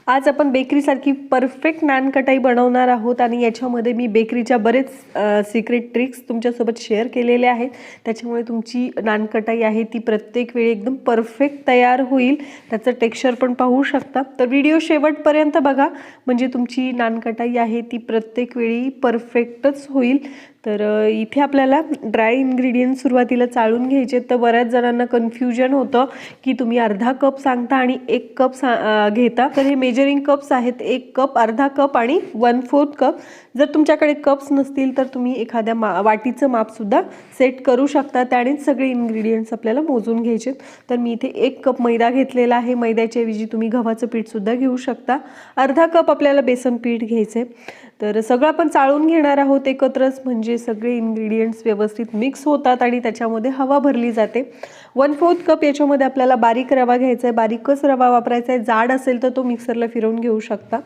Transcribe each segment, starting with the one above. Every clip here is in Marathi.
आज आपण बेकरीसारखी परफेक्ट नान कटाई बनवणार आहोत आणि याच्यामध्ये मी बेकरीच्या बरेच सिक्रेट ट्रिक्स तुमच्यासोबत शेअर केलेले आहेत. त्याच्यामुळे तुमची नान कटाई आहे ती प्रत्येक वेळी एकदम परफेक्ट तयार होईल. त्याचं टेक्स्चर पण पाहू शकता. तर व्हिडिओ शेवटपर्यंत बघा, म्हणजे तुमची नान कटाई आहे ती प्रत्येक वेळी परफेक्टच होईल. तर इथे आपल्याला ड्राय इन्ग्रेडियंट सुरुवातीला चाळून घ्यायचे. तर बऱ्याच जणांना कन्फ्युजन होतं की तुम्ही अर्धा कप सांगता आणि 1 कप घेता. तर हे मेजरिंग कप्स आहेत, 1 कप, अर्धा कप आणि 1/4 कप. जर तुमच्याकडे कप्स नसतील तर तुम्ही एखाद्या वाटीचं मापसुद्धा सेट करू शकता. त्यानेच सगळे इन्ग्रेडियंट्स आपल्याला मोजून घ्यायचे. तर मी इथे 1 कप मैदा घेतलेला आहे. मैद्याच्या ऐवजी तुम्ही गव्हाचं पीठसुद्धा घेऊ शकता. अर्धा कप आपल्याला बेसन पीठ घ्यायचं आहे. तर सगळं आपण चाळून घेणार आहोत एकत्रच, म्हणजे सगळे इन्ग्रेडियंट्स व्यवस्थित मिक्स होतात आणि त्याच्यामध्ये हवा भरली जाते. 1/4 कप याच्यामध्ये आपल्याला बारीक रवा घ्यायचा आहे. बारीकच रवा वापरायचा आहे. जाड असेल तर तो मिक्सरला फिरवून घेऊ शकता.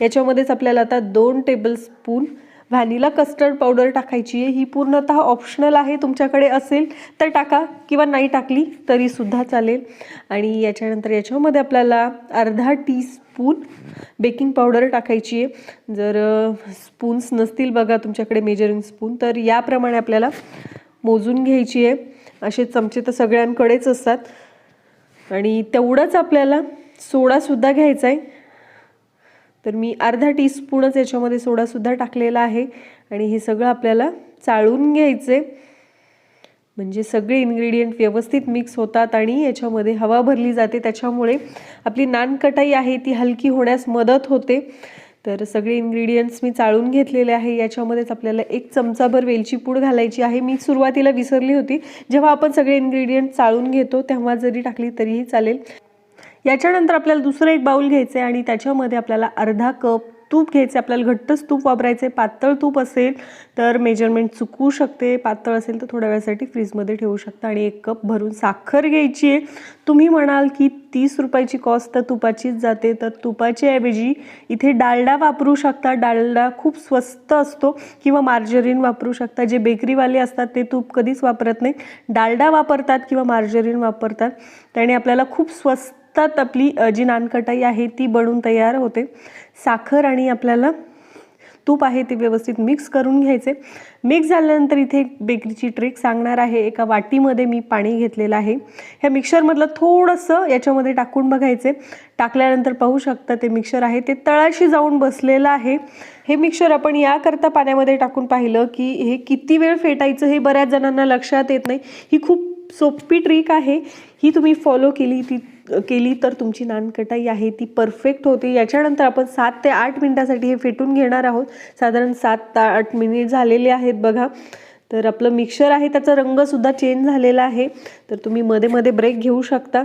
याच्यामध्येच आपल्याला आता 2 टेबलस्पून व्हॅनिला कस्टर्ड पावडर टाकायची आहे. ही पूर्णतः ऑप्शनल आहे. तुमच्याकडे असेल तर टाका किंवा नाही टाकली तरीसुद्धा चालेल. आणि याच्यानंतर याच्यामध्ये आपल्याला अर्धा टीस्पून बेकिंग पावडर टाकायची आहे. जर स्पून्स नसतील बघा तुमच्याकडे मेजरिंग स्पून, तर याप्रमाणे आपल्याला मोजून घ्यायची आहे. असे चमचे तर सगळ्यांकडेच असतात. आणि तेवढंच आपल्याला सोडासुद्धा घ्यायचा आहे. तर मी अर्धा टीस्पूनच याच्यामध्ये सोडासुद्धा टाकलेला आहे. आणि हे सगळं आपल्याला चाळून घ्यायचे, म्हणजे सगळे इन्ग्रेडियंट व्यवस्थित मिक्स होतात आणि याच्यामध्ये हवा भरली जाते. त्याच्यामुळे आपली नान कटाई आहे ती हलकी होण्यास मदत होते. तर सगळे इन्ग्रेडियंट्स मी चाळून घेतलेले आहे. याच्यामध्येच आपल्याला 1 चमचाभर वेलची पूड घालायची आहे. मी सुरुवातीला विसरली होती. जेव्हा आपण सगळे इन्ग्रेडियंट चाळून घेतो तेव्हा जरी टाकली तरीही चालेल. याच्यानंतर आपल्याला दुसरं एक बाउल घ्यायचं आहे आणि त्याच्यामध्ये आपल्याला अर्धा कप तूप घ्यायचे. आपल्याला घट्टच तूप वापरायचे. पातळ तूप असेल तर मेजरमेंट चुकू शकते, पातळ असेल तर थोड्या वेळासाठी फ्रीजमध्ये ठेवू शकता. आणि 1 कप भरून साखर घ्यायची आहे. तुम्ही म्हणाल की 30 रुपयाची कॉस्ट तर तुपाचीच जाते, तर तुपाच्या ऐवजी इथे डालडा वापरू शकता. डालडा खूप स्वस्त असतो, किंवा मार्जरीन वापरू शकता. जे बेकरीवाले असतात ते तूप कधीच वापरत नाही, डालडा वापरतात किंवा मार्जरीन वापरतात. त्याने आपल्याला खूप स्वस्तात आपली जी नानकटाई आहे ती बनून तयार होते. साखर आणि आपल्याला तूप आहे ते व्यवस्थित मिक्स करून घ्यायचे. मिक्स झाल्यानंतर इथे एक बेकरीची ट्रिक सांगणार आहे. एका वाटीमध्ये मी पाणी घेतलेलं आहे. ह्या मिक्सरमधलं थोडंसं याच्यामध्ये टाकून बघायचे. टाकल्यानंतर पाहू शकता ते मिक्सर आहे ते तळाशी जाऊन बसलेलं आहे. हे मिक्सर आपण याकरता पाण्यामध्ये टाकून पाहिलं की हे किती वेळ फेटायचं हे बऱ्याच जणांना लक्षात येत नाही. ही खूप सोपी ट्रिक आहे. ही तुम्ही फॉलो केली तर तुमची नानकटाई आहे ती परफेक्ट होते. याच्यानंतर आपण 7 ते 8 मिनिटासाठी हे फेटून घेणार आहोत. साधारण 7 ते 8 मिनिट झालेले आहेत बघा. तर आपलं मिक्सर आहे त्याचा रंगसुद्धा चेंज झालेला आहे. तर तुम्ही मध्ये मध्ये ब्रेक घेऊ शकता.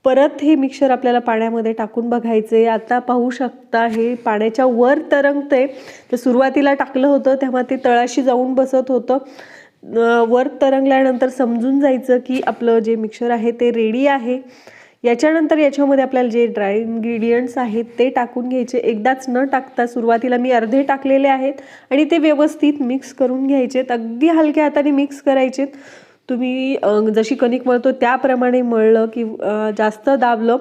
परत हे मिक्सर आपल्याला पाण्यामध्ये टाकून बघायचे. आता पाहू शकता हे पाण्याच्या वर तरंगते. तर सुरुवातीला टाकलं होतं तेव्हा ते तळाशी जाऊन बसत होतं. वर तरंगल्यानंतर समजून जायचं की आपलं जे मिक्सर आहे ते रेडी आहे. याच्यानंतर याच्यामध्ये आपल्याला जे ड्राय इन्ग्रेडियंट्स आहेत ते टाकून घ्यायचे. एकदाच न टाकता सुरुवातीला मी अर्धे टाकलेले आहेत आणि ते व्यवस्थित मिक्स करून घ्यायचेत. अगदी हलक्या हाताने मिक्स करायचेत. तुम्ही जशी कणिक मळतो त्याप्रमाणे मळलं की जास्त दाबलं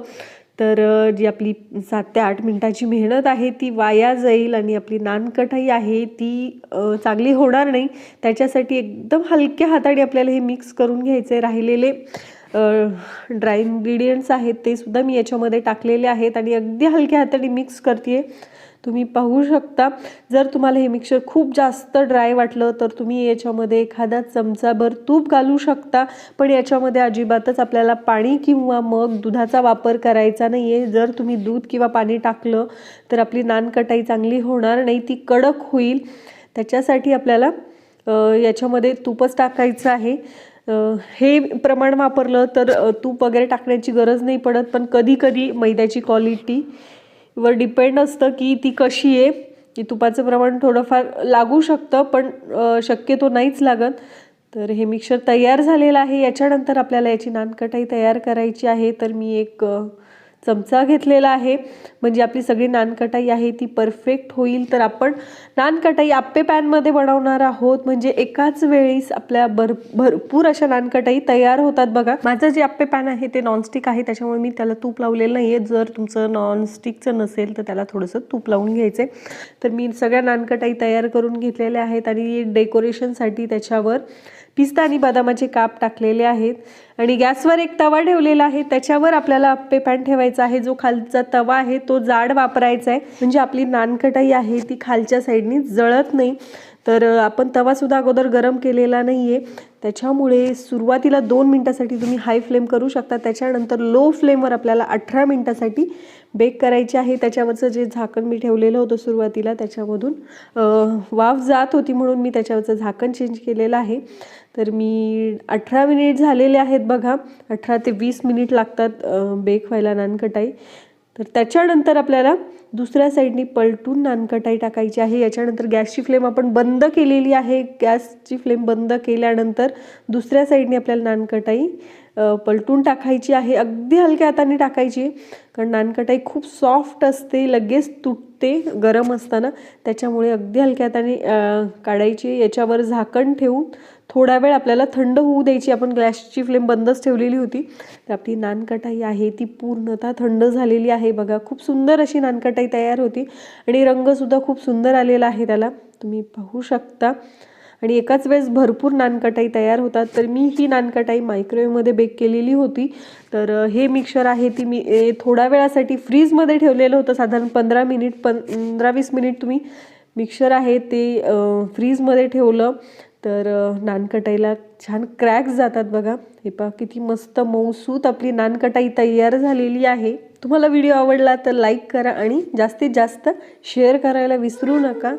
तर जी आपली 7 ते 8 मिनिटाची मेहनत आहे ती वाया जाईल आणि आपली नानकटाई आहे ती चांगली होणार नाही. त्याच्यासाठी एकदम हलक्या हाताने आपल्याला हे मिक्स करून घ्यायचे. राहिलेले ड्राय इन्ग्रेडियंट्स आहेत ते सुद्धा मी याच्यामध्ये टाकलेले आहेत आणि अगदी हलक्या हाताने मिक्स करते. तुम्ही पाहू शकता. जर तुम्हाला हे मिक्सर खूप जास्त ड्राय वाटलं तर तुम्ही याच्यामध्ये एखादा चमचाभर तूप घालू शकता. पण याच्यामध्ये अजिबातच आपल्याला पाणी किंवा मग दुधाचा वापर करायचा नाही आहे. जर तुम्ही दूध किंवा पाणी टाकलं तर आपली नानकटाई चांगली होणार नाही, ती कडक होईल. त्याच्यासाठी आपल्याला याच्यामध्ये तूपच टाकायचं आहे. हे प्रमाण वापरलं तर तूप वगैरे टाकण्याची गरज नाही पडत. पण कधी कधी मैद्याची क्वालिटीवर डिपेंड असतं की ती कशी आहे. की तुपाचं प्रमाण थोडंफार लागू शकतं पण शक्यतो नाहीच लागत. तर हे मिक्सर तयार झालेलं आहे. याच्यानंतर आपल्याला याची नानकटाई तयार करायची आहे. तर मी एक चमचा घेतलेला आहे, म्हणजे आपली सगळी नानकटाई आहे ती परफेक्ट होईल. तर आपण नानकटाई आप्पे पॅनमध्ये बनवणार आहोत, म्हणजे एकाच वेळेस आपल्या भरपूर अशा नानकटाई तयार होतात बघा. माझं जे आप्पे पॅन आहे ते नॉनस्टिक आहे, त्याच्यामुळे मी त्याला तूप लावलेलं नाही आहे. जर तुमचं नॉनस्टिकचं नसेल तर त्याला थोडंसं तूप लावून घ्यायचं आहे. तर मी सगळ्या नानकटाई तयार करून घेतलेल्या आहेत आणि डेकोरेशनसाठी त्याच्यावर पिस्ता आणि बदामाचे काप टाकलेले आहेत. आणि गॅसवर एक तवा ठेवलेला आहे, त्याच्यावर आपल्याला आप्पे पॅन ठेवायचा आहे. जो खालचा तवा आहे तो जाड वापरायचा आहे, म्हणजे आपली नानकटाई आहे ती खालच्या साईडनी जळत नाही. तर आपण तवासुद्धा अगोदर गरम केलेला नाही आहे, त्याच्यामुळे सुरुवातीला 2 मिनटासाठी तुम्ही हाय फ्लेम करू शकता. त्याच्यानंतर लो फ्लेमवर आपल्याला 18 मिनटासाठी बेक करायचे आहे. त्याच्यावरचं जे झाकण मी ठेवलेलं होतं सुरुवातीला त्याच्यामधून वाफ जात होती, म्हणून मी त्याच्यावरचं झाकण चेंज केलेलं आहे. तर मी 18 मिनिट झालेले आहेत बघा. 18 ते 20 मिनिट लागतात बेक व्हायला नानकटाई. तर त्याच्यानंतर आपल्याला दुसऱ्या साईडनी पलटून नानकटाई टाकायची आहे. याच्यानंतर गॅसची फ्लेम आपण बंद केलेली आहे. गॅसची फ्लेम बंद केल्यानंतर दुसऱ्या साईडने आपल्याला नानकटाई पलटून टाकायची आहे. अगदी हलक्या हाताने टाकायची, कारण नानकटाई खूप सॉफ्ट असते, लगेच तुटते गरम असताना, त्याच्यामुळे अगदी हलक्या हाताने काढायची. याच्यावर झाकण ठेवून थोडा वेळ आपल्याला थंड होऊ द्यायची. आपण गॅसची फ्लेम बंदच ठेवलेली होती. तर आपली नानकटाई आहे ती पूर्णतः थंड झालेली आहे बघा. खूप सुंदर अशी नानकटाई तयार होती आणि रंगसुद्धा खूप सुंदर आलेला आहे त्याला, तुम्ही पाहू शकता. आणि एकाच वेळेस भरपूर नानकटाई तयार होतात. तर मी ही नानकटाई मायक्रोवेव्हमध्ये बेक केलेली होती. तर हे मिक्सर आहे ती मी थोड्या वेळासाठी फ्रीजमध्ये ठेवलेलं होतं, साधारण 15-20 मिनिट तुम्ही मिक्सर आहे ते फ्रीजमध्ये ठेवलं तर नानकटाईला छान क्रॅक्स जातात बघा. हे पहा किती मस्त मऊसूत आपली नानकटाई तयार झालेली आहे. तुम्हाला व्हिडिओ आवडला तर लाईक करा आणि जास्तीत जास्त शेअर करायला विसरू नका.